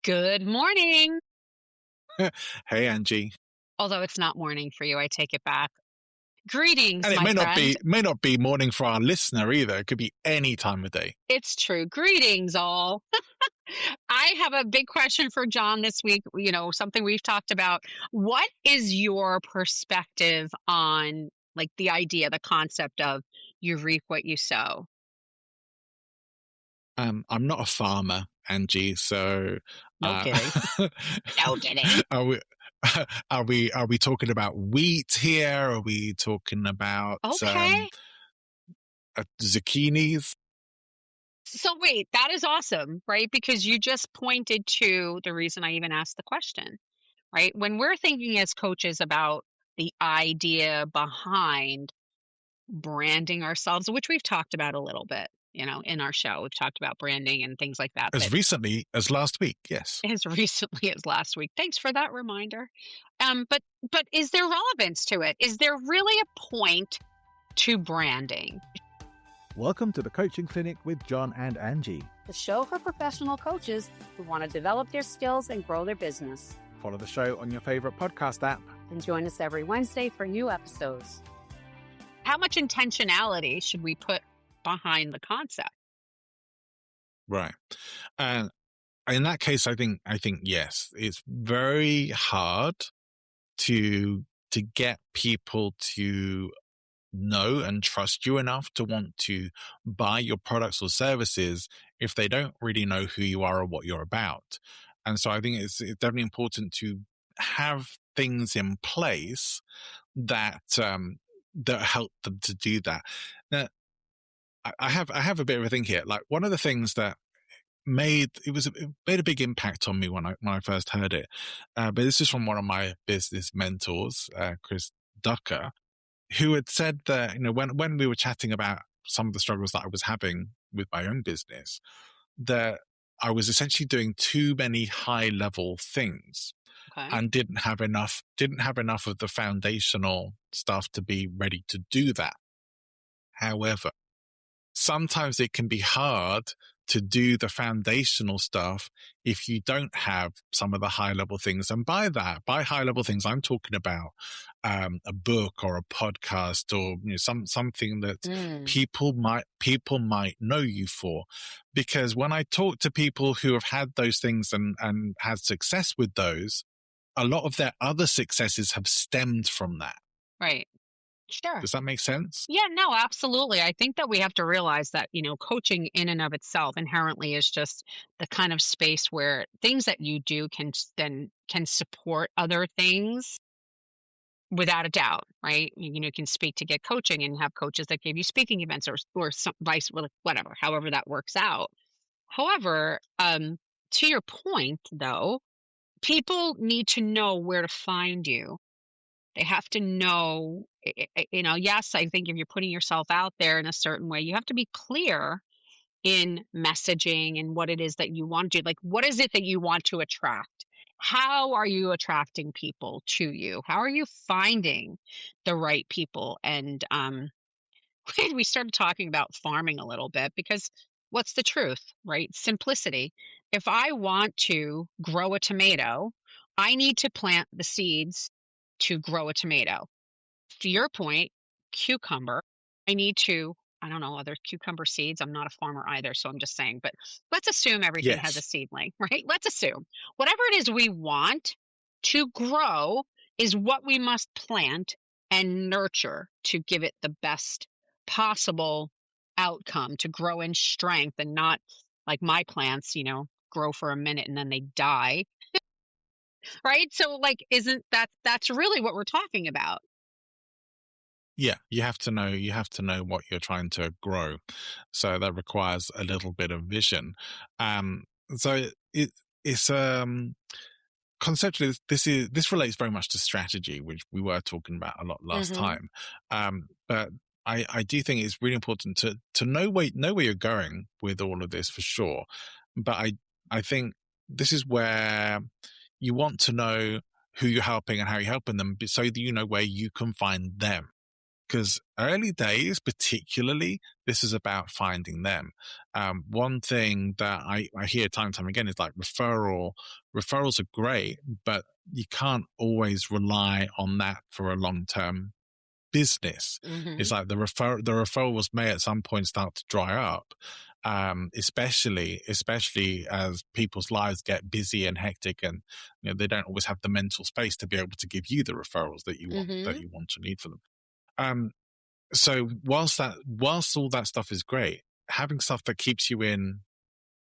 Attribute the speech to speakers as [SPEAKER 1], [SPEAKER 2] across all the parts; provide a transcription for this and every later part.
[SPEAKER 1] Good morning.
[SPEAKER 2] Hey, Angie.
[SPEAKER 1] Although it's not morning for you, I take it back. Greetings,
[SPEAKER 2] And it
[SPEAKER 1] my
[SPEAKER 2] may not
[SPEAKER 1] friend.
[SPEAKER 2] be morning for our listener either. It could be any time of day.
[SPEAKER 1] It's true. Greetings, all. I have a big question for John this week. Something we've talked about. What is your perspective on like the idea, the concept of you reap what you sow?
[SPEAKER 2] I'm not a farmer, Angie, so
[SPEAKER 1] No
[SPEAKER 2] uh,
[SPEAKER 1] kidding. No kidding.
[SPEAKER 2] are we are we talking about wheat here? Are we talking about
[SPEAKER 1] Okay.
[SPEAKER 2] zucchinis?
[SPEAKER 1] So wait, that is awesome, right? Because you just pointed to the reason I even asked the question. Right? When we're thinking as coaches about the idea behind branding ourselves, which we've talked about a little bit, in our show, we've talked about branding and things like that,
[SPEAKER 2] As
[SPEAKER 1] but
[SPEAKER 2] recently as last week, yes.
[SPEAKER 1] as recently as last week. Thanks for that reminder. But is there relevance to it? Is there really a point to branding?
[SPEAKER 3] Welcome to the Coaching Clinic with John and Angie.
[SPEAKER 4] The show for professional coaches who want to develop their skills and grow their business.
[SPEAKER 3] Follow the show on your favorite podcast app.
[SPEAKER 4] And join us every Wednesday for new episodes.
[SPEAKER 1] How much intentionality should we put behind the concept?
[SPEAKER 2] Right. And in that case, I think yes, it's very hard to get people to know and trust you enough to want to buy your products or services if they don't really know who you are or what you're about. And so I think it's definitely important to have things in place that help them to do that. Now, I have a bit of a thing here. Like, one of the things that made a big impact on me when I first heard it, but this is from one of my business mentors, Chris Ducker, who had said that, when we were chatting about some of the struggles that I was having with my own business, that I was essentially doing too many high level things
[SPEAKER 1] Okay.
[SPEAKER 2] and didn't have enough of the foundational stuff to be ready to do that. However, sometimes it can be hard to do the foundational stuff if you don't have some of the high level things. And by high level things, I'm talking about a book or a podcast or something that people might know you for. Because when I talk to people who have had those things and had success with those, a lot of their other successes have stemmed from that.
[SPEAKER 1] Right. Sure.
[SPEAKER 2] Does that make sense?
[SPEAKER 1] Yeah, no, absolutely. I think that we have to realize that, coaching in and of itself inherently is just the kind of space where things that you do can support other things without a doubt, right? You can speak to get coaching and have coaches that give you speaking events or some vice, whatever, however that works out. However, to your point though, people need to know where to find you. They have to know, yes, I think if you're putting yourself out there in a certain way, you have to be clear in messaging and what it is that you want to do. Like, what is it that you want to attract? How are you attracting people to you? How are you finding the right people? And we started talking about farming a little bit because what's the truth, right? Simplicity. If I want to grow a tomato, I need to plant the seeds to grow a tomato. To your point, cucumber, I need to, I don't know, other cucumber seeds. I'm not a farmer either, so I'm just saying, but let's assume everything has a
[SPEAKER 2] Yes.
[SPEAKER 1] seedling, right? Let's assume whatever it is we want to grow is what we must plant and nurture to give it the best possible outcome, to grow in strength and not like my plants, grow for a minute and then they die. Right? So like isn't that's really what we're talking about.
[SPEAKER 2] Yeah, you have to know what you're trying to grow. So that requires a little bit of vision. So it's conceptually this relates very much to strategy, which we were talking about a lot last time. But I do think it's really important to know where you're going with all of this for sure. But I think this is where you want to know who you're helping and how you're helping them so that you know where you can find them. because early days, particularly, this is about finding them. One thing that I hear time and time again is like referrals are great, but you can't always rely on that for a long-term business.
[SPEAKER 1] Mm-hmm.
[SPEAKER 2] It's like the referrals may at some point start to dry up, especially as people's lives get busy and hectic, and they don't always have the mental space to be able to give you the referrals that you want
[SPEAKER 1] Mm-hmm.
[SPEAKER 2] or need for them. So whilst all that stuff is great, having stuff that keeps you in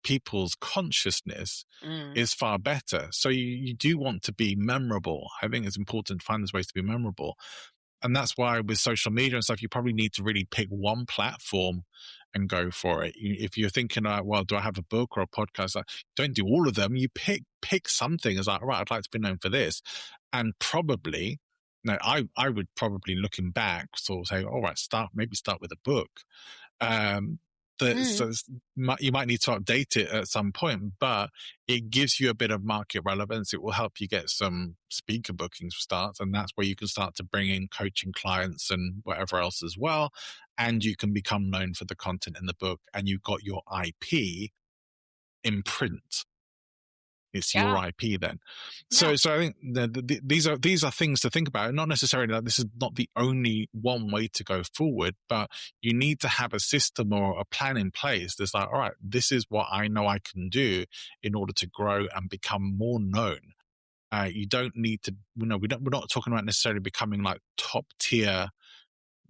[SPEAKER 2] people's consciousness
[SPEAKER 1] Mm.
[SPEAKER 2] is far better. So you do want to be memorable. I think it's important to find those ways to be memorable. And that's why with social media and stuff, you probably need to really pick one platform and go for it. If you're thinking, well, do I have a book or a podcast? Like, don't do all of them. You pick something as like, right, I'd like to be known for this. And probably, I would probably, looking back, sort of say, all right, maybe start with a book. So you might need to update it at some point, but it gives you a bit of market relevance. It will help you get some speaker bookings for starts, and that's where you can start to bring in coaching clients and whatever else as well. And you can become known for the content in the book, and you've got your IP in print. It's your
[SPEAKER 1] Yeah.
[SPEAKER 2] IP then.
[SPEAKER 1] Yeah.
[SPEAKER 2] So I think these are things to think about. Not necessarily that this is not the only one way to go forward, but you need to have a system or a plan in place that's like, all right, this is what I know I can do in order to grow and become more known. You don't need to, we're not talking about necessarily becoming like top tier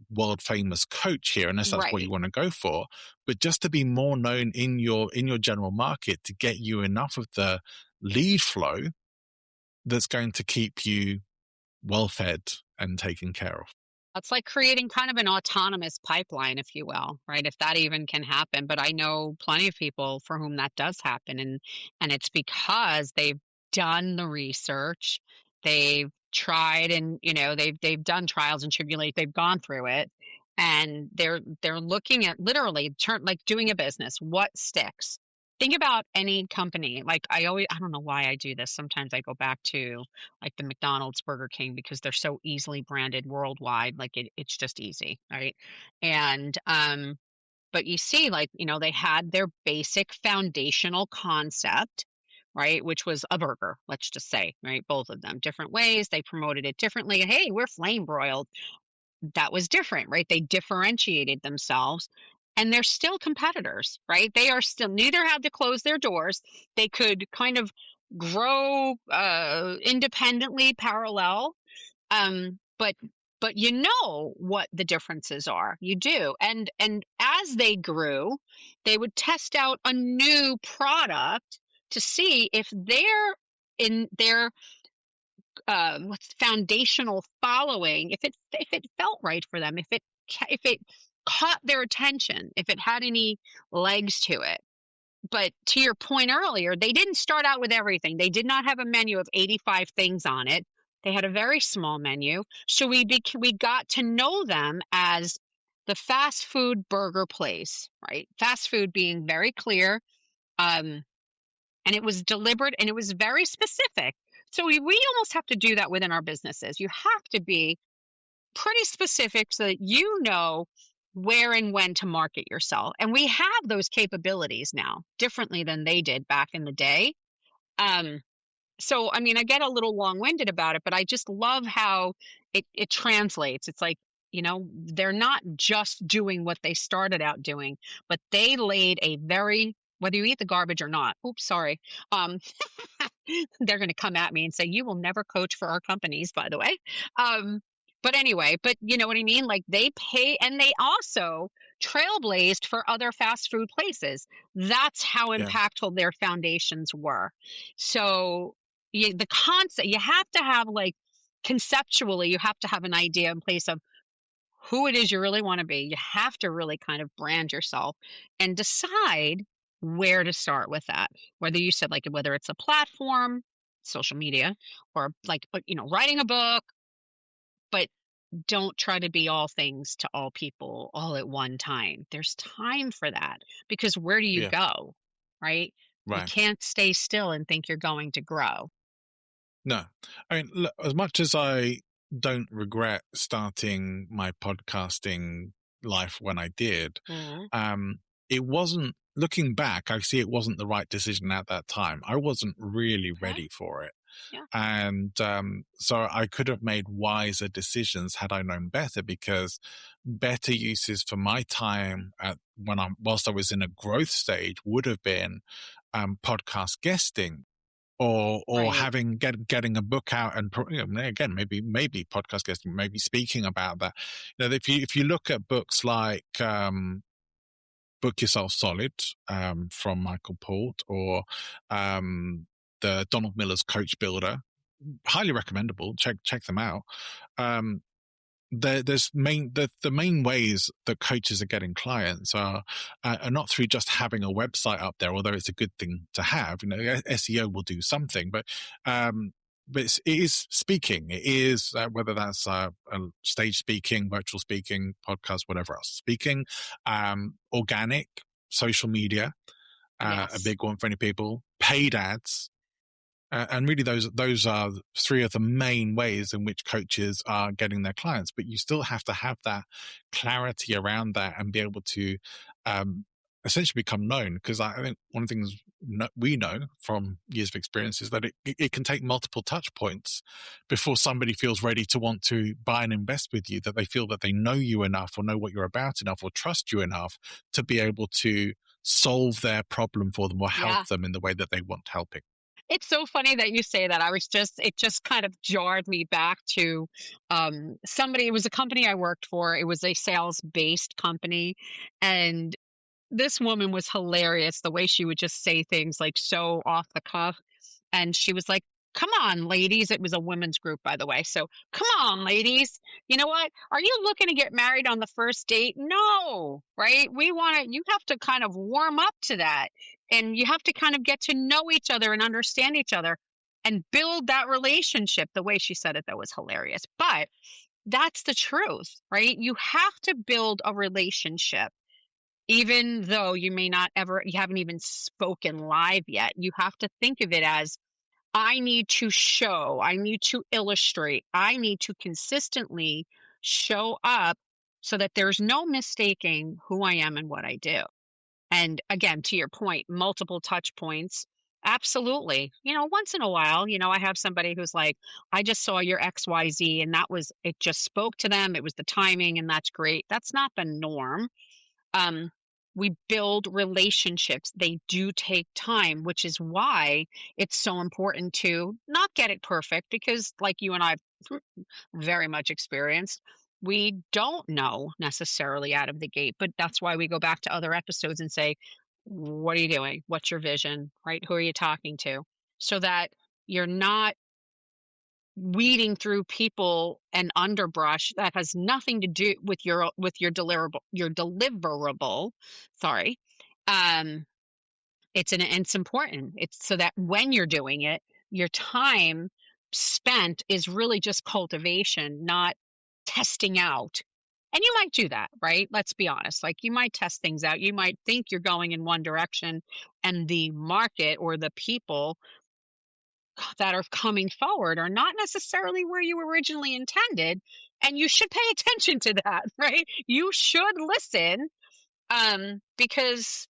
[SPEAKER 2] world famous coach here, unless that's what you
[SPEAKER 1] Right.
[SPEAKER 2] want to go for, but just to be more known in your general market, to get you enough of the lead flow that's going to keep you well fed and taken care of.
[SPEAKER 1] It's like creating kind of an autonomous pipeline, if you will, right? If that even can happen. But I know plenty of people for whom that does happen. And it's because they've done the research, they've tried, and they've done trials and tribulations, they've gone through it, and they're looking at literally like doing a business, what sticks. Think about any company. Like I don't know why I do this. Sometimes I go back to like the McDonald's, Burger King, because they're so easily branded worldwide. Like it's just easy, right? And but you see, like, they had their basic foundational concept, right? Which was a burger, let's just say, right? Both of them, different ways. They promoted it differently. Hey, we're flame broiled. That was different, right? They differentiated themselves, and they're still competitors, right? They are still, neither had to close their doors. They could kind of grow independently, parallel. But you know what the differences are. You do. And as they grew, they would test out a new product to see if they're in their what's foundational following, if it felt right for them, if it caught their attention, if it had any legs to it. But to your point earlier, they didn't start out with everything. They did not have a menu of 85 things on it. They had a very small menu. So we got to know them as the fast food burger place, right? Fast food being very clear. And it was deliberate, and it was very specific. So we almost have to do that within our businesses. You have to be pretty specific so that you know where and when to market yourself. And we have those capabilities now differently than they did back in the day. So, I mean, I get a little long-winded about it, but I just love how it translates. It's like, they're not just doing what they started out doing, but they laid a very, whether you eat the garbage or not. Oops, sorry. They're going to come at me and say, you will never coach for our companies, by the way. But anyway, but you know what I mean? Like they pay, and they also trailblazed for other fast food places. That's how
[SPEAKER 2] Yeah.
[SPEAKER 1] impactful their foundations were. So the concept, you have to have, like, conceptually, you have to have an idea in place of who it is you really want to be. You have to really kind of brand yourself and decide where to start with that. Whether you said, like, whether it's a platform, social media, or like, writing a book, but don't try to be all things to all people all at one time. There's time for that, because where do you
[SPEAKER 2] Yeah.
[SPEAKER 1] go, right? You
[SPEAKER 2] Right.
[SPEAKER 1] can't stay still and think you're going to grow.
[SPEAKER 2] No. I mean, look, as much as I don't regret starting my podcasting life when I did. It wasn't, looking back, I see it wasn't the right decision at that time. I wasn't really ready for it.
[SPEAKER 1] Yeah.
[SPEAKER 2] And so I could have made wiser decisions had I known better, because better uses for my time whilst I was in a growth stage would have been podcast guesting, or
[SPEAKER 1] Right.
[SPEAKER 2] getting a book out, and again, maybe podcast guesting, maybe speaking about that. If you look at books like Book Yourself Solid from Michael Port, or the Donald Miller's Coach Builder, highly recommendable. Check them out. There's the main ways that coaches are getting clients are not through just having a website up there, although it's a good thing to have. SEO will do something, but it is speaking. It is whether that's a stage speaking, virtual speaking, podcast, whatever else. Speaking, organic, social media, a big one for any people. Paid ads. And really, those are three of the main ways in which coaches are getting their clients. But you still have to have that clarity around that and be able to essentially become known. Because I think one of the things we know from years of experience is that it can take multiple touch points before somebody feels ready to want to buy and invest with you, that they feel that they know you enough, or know what you're about enough, or trust you enough to be able to solve their problem for them, or help them in the way that they want helping.
[SPEAKER 1] It's so funny that you say that. It just kind of jarred me back to somebody. It was a company I worked for. It was a sales-based company. And this woman was hilarious, the way she would just say things like so off the cuff. And she was like, "Come on, ladies." It was a women's group, by the way. So, "Come on, ladies. You know what? Are you looking to get married on the first date? No, right? You have to kind of warm up to that. And you have to kind of get to know each other and understand each other and build that relationship." The way she said it, that was hilarious. But that's the truth, right? You have to build a relationship. Even though you haven't even spoken live yet, you have to think of it as, I need to show, I need to illustrate, I need to consistently show up so that there's no mistaking who I am and what I do. And again, to your point, multiple touch points. Absolutely. Once in a while, I have somebody who's like, "I just saw your XYZ," and it just spoke to them. It was the timing, and that's great. That's not the norm. um, we build relationships. They do take time, which is why it's so important to not get it perfect, because like you and I've very much experienced, we don't know necessarily out of the gate. But that's why we go back to other episodes and say, "What are you doing? What's your vision?" Right? Who are you talking to? So that you're not weeding through people and underbrush that has nothing to do with your deliverable. Sorry. um it's important. It's so that when you're doing it, your time spent is really just cultivation, not testing out. And you might do that, right? Let's be honest. Like, you might test things out. You might think you're going in one direction, and the market or the people that are coming forward are not necessarily where you originally intended. And you should pay attention to that, right? You should listen, because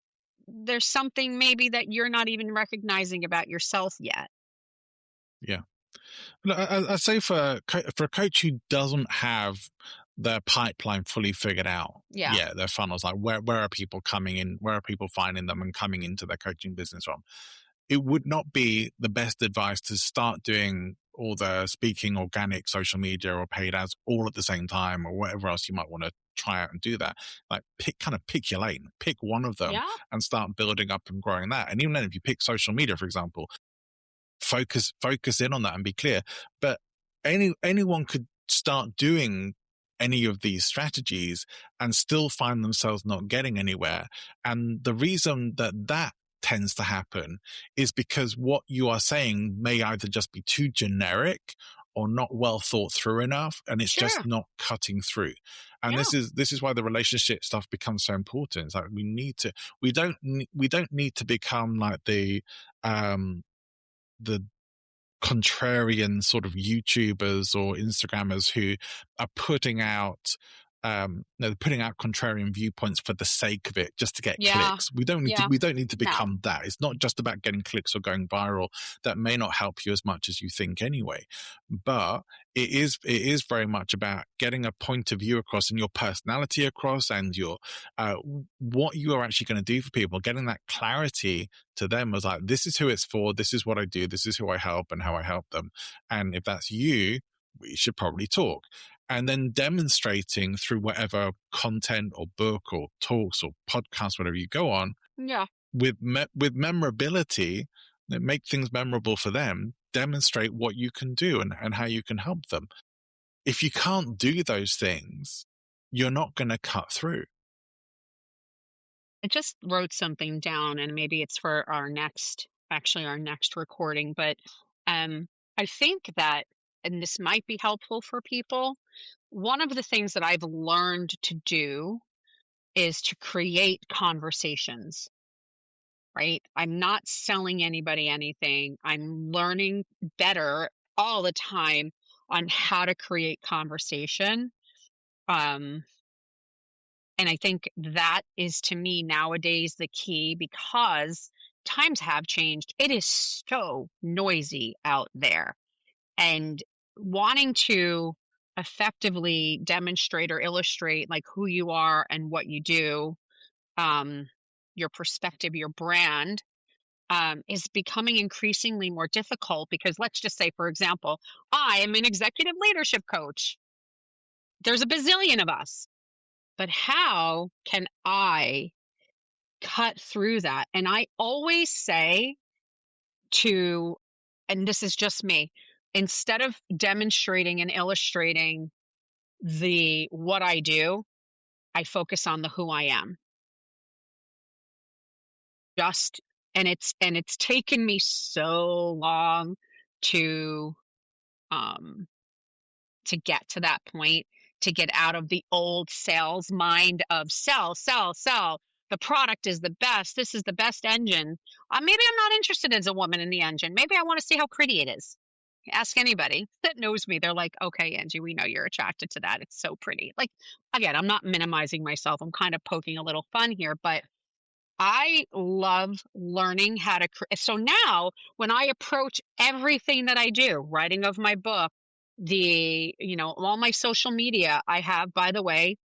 [SPEAKER 1] there's something maybe that you're not even recognizing about yourself yet.
[SPEAKER 2] Yeah. I'd say for a coach who doesn't have their pipeline fully figured out, their funnels, like where are people coming in, where are people finding them and coming into their coaching business from, it would not be the best advice to start doing all the speaking, organic, social media, or paid ads all at the same time, or whatever else you might want to try out and do that. Like, pick your lane, pick one of them, and start building up and growing that. And even then, if you pick social media, for example, focus in on that and be clear. But anyone could start doing any of these strategies and still find themselves not getting anywhere. And the reason that tends to happen is because what you are saying may either just be too generic or not well thought through enough, and it's just not cutting through. And this is why the relationship stuff becomes so important. It's like we don't need to become like the contrarian sort of YouTubers or Instagrammers who are putting out putting out contrarian viewpoints for the sake of it, just to get
[SPEAKER 1] Yeah.
[SPEAKER 2] clicks. We don't need
[SPEAKER 1] Yeah.
[SPEAKER 2] to
[SPEAKER 1] No.
[SPEAKER 2] become that. It's not just about getting clicks or going viral. That may not help you as much as you think anyway. But it is very much about getting a point of view across and your personality across, and your what you are actually going to do for people, getting that clarity to them as like, this is who it's for, this is what I do, this is who I help and how I help them. And if that's you, we should probably talk. And then demonstrating through whatever content or book or talks or podcast, whatever you go on,
[SPEAKER 1] Yeah.
[SPEAKER 2] with memorability, that make things memorable for them, demonstrate what you can do and how you can help them. If you can't do those things, you're not going to cut through.
[SPEAKER 1] I just wrote something down, and maybe it's for our next recording, but I think that, and this might be helpful for people, one of the things that I've learned to do is to create conversations, right? I'm not selling anybody anything. I'm learning better all the time on how to create conversation. Um, and I think that is, to me, nowadays the key, because times have changed. It is so noisy out there. And wanting to effectively demonstrate or illustrate like who you are and what you do, your perspective, your brand, is becoming increasingly more difficult, because let's just say, for example, I am an executive leadership coach. There's a bazillion of us, but how can I cut through that? And I always say to, and this is just me, instead of demonstrating and illustrating what I do, I focus on the who I am. Just, and it's taken me so long to get to that point, to get out of the old sales mind of sell, sell, sell. The product is the best. This is the best engine. Maybe I'm not interested as a woman in the engine. Maybe I want to see how pretty it is. Ask anybody that knows me. They're like, okay, Angie, we know you're attracted to that. It's so pretty. Like, again, I'm not minimizing myself. I'm kind of poking a little fun here, but I love learning how to so now when I approach everything that I do, writing of my book, all my social media, I have, by the way,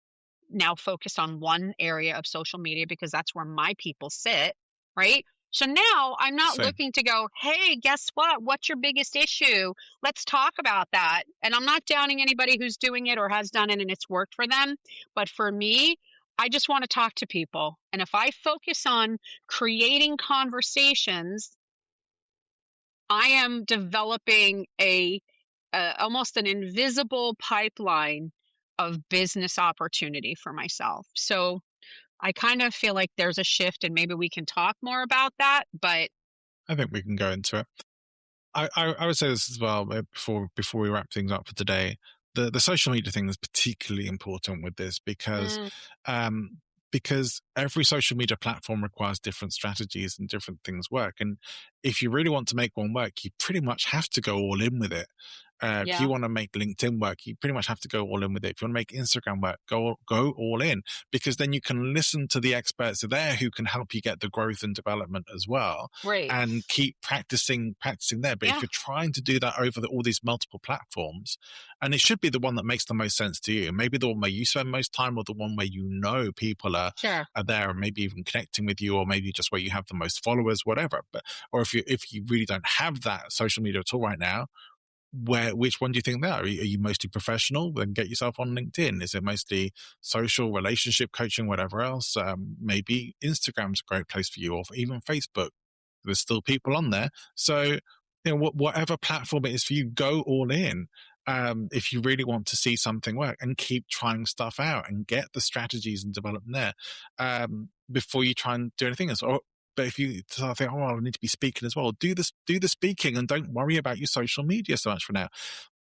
[SPEAKER 1] now focused on one area of social media because that's where my people sit, right? So now I'm not
[SPEAKER 2] Same.
[SPEAKER 1] looking to go, hey, guess what? What's your biggest issue? Let's talk about that. And I'm not downing anybody who's doing it or has done it and it's worked for them. But for me, I just want to talk to people. And if I focus on creating conversations, I am developing almost an invisible pipeline of business opportunity for myself. So I kind of feel like there's a shift, and maybe we can talk more about that, but
[SPEAKER 2] I think we can go into it. I would say this as well before we wrap things up for today. The social media thing is particularly important with this because every social media platform requires different strategies and different things work. And if you really want to make one work, you pretty much have to go all in with it. If you want to make LinkedIn work, you pretty much have to go all in with it. If you want to make Instagram work, go all in, because then you can listen to the experts there who can help you get the growth and development as well,
[SPEAKER 1] right,
[SPEAKER 2] and keep practicing there. But if you're trying to do that over all these multiple platforms, and it should be the one that makes the most sense to you, maybe the one where you spend most time, or the one where people are there, and maybe even connecting with you, or maybe just where you have the most followers, whatever. But or if you really don't have that social media at all right now, which one do you think they are? Are you mostly professional? Then get yourself on LinkedIn. Is it mostly social, relationship coaching, whatever else? Maybe Instagram's a great place for you, or even Facebook. There's still people on there. So, whatever platform it is for you, go all in. If you really want to see something work, and keep trying stuff out and get the strategies and develop them there before you try and do anything else. But if you start thinking, I need to be speaking as well, do the speaking, and don't worry about your social media so much for now.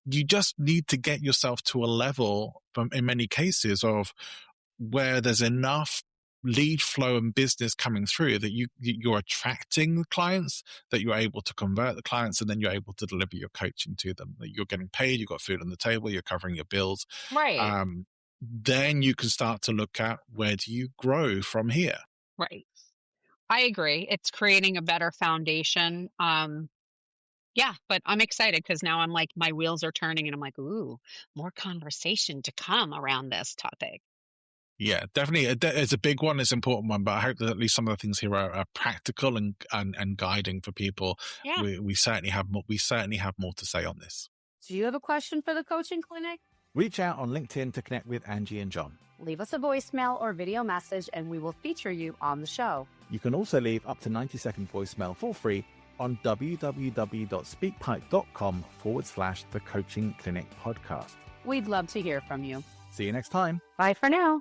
[SPEAKER 2] You just need to get yourself to a level, in many cases, of where there's enough lead flow and business coming through, that you're attracting the clients, that you're able to convert the clients, and then you're able to deliver your coaching to them, that you're getting paid, you've got food on the table, you're covering your bills.
[SPEAKER 1] Right.
[SPEAKER 2] Then you can start to look at, where do you grow from here?
[SPEAKER 1] Right. I agree. It's creating a better foundation. Yeah, but I'm excited because now I'm like, my wheels are turning and I'm like, ooh, more conversation to come around this topic.
[SPEAKER 2] Yeah, definitely. It's a big one. It's an important one, but I hope that at least some of the things here are practical and guiding for people.
[SPEAKER 1] Yeah.
[SPEAKER 2] We certainly have more. We certainly have more to say on this.
[SPEAKER 4] Do you have a question for the coaching clinic?
[SPEAKER 3] Reach out on LinkedIn to connect with Angie and John.
[SPEAKER 4] Leave us a voicemail or video message and we will feature you on the show.
[SPEAKER 3] You can also leave up to 90-second voicemail for free on www.speakpipe.com/the Coaching Clinic podcast.
[SPEAKER 4] We'd love to hear from you.
[SPEAKER 3] See you next time.
[SPEAKER 4] Bye for now.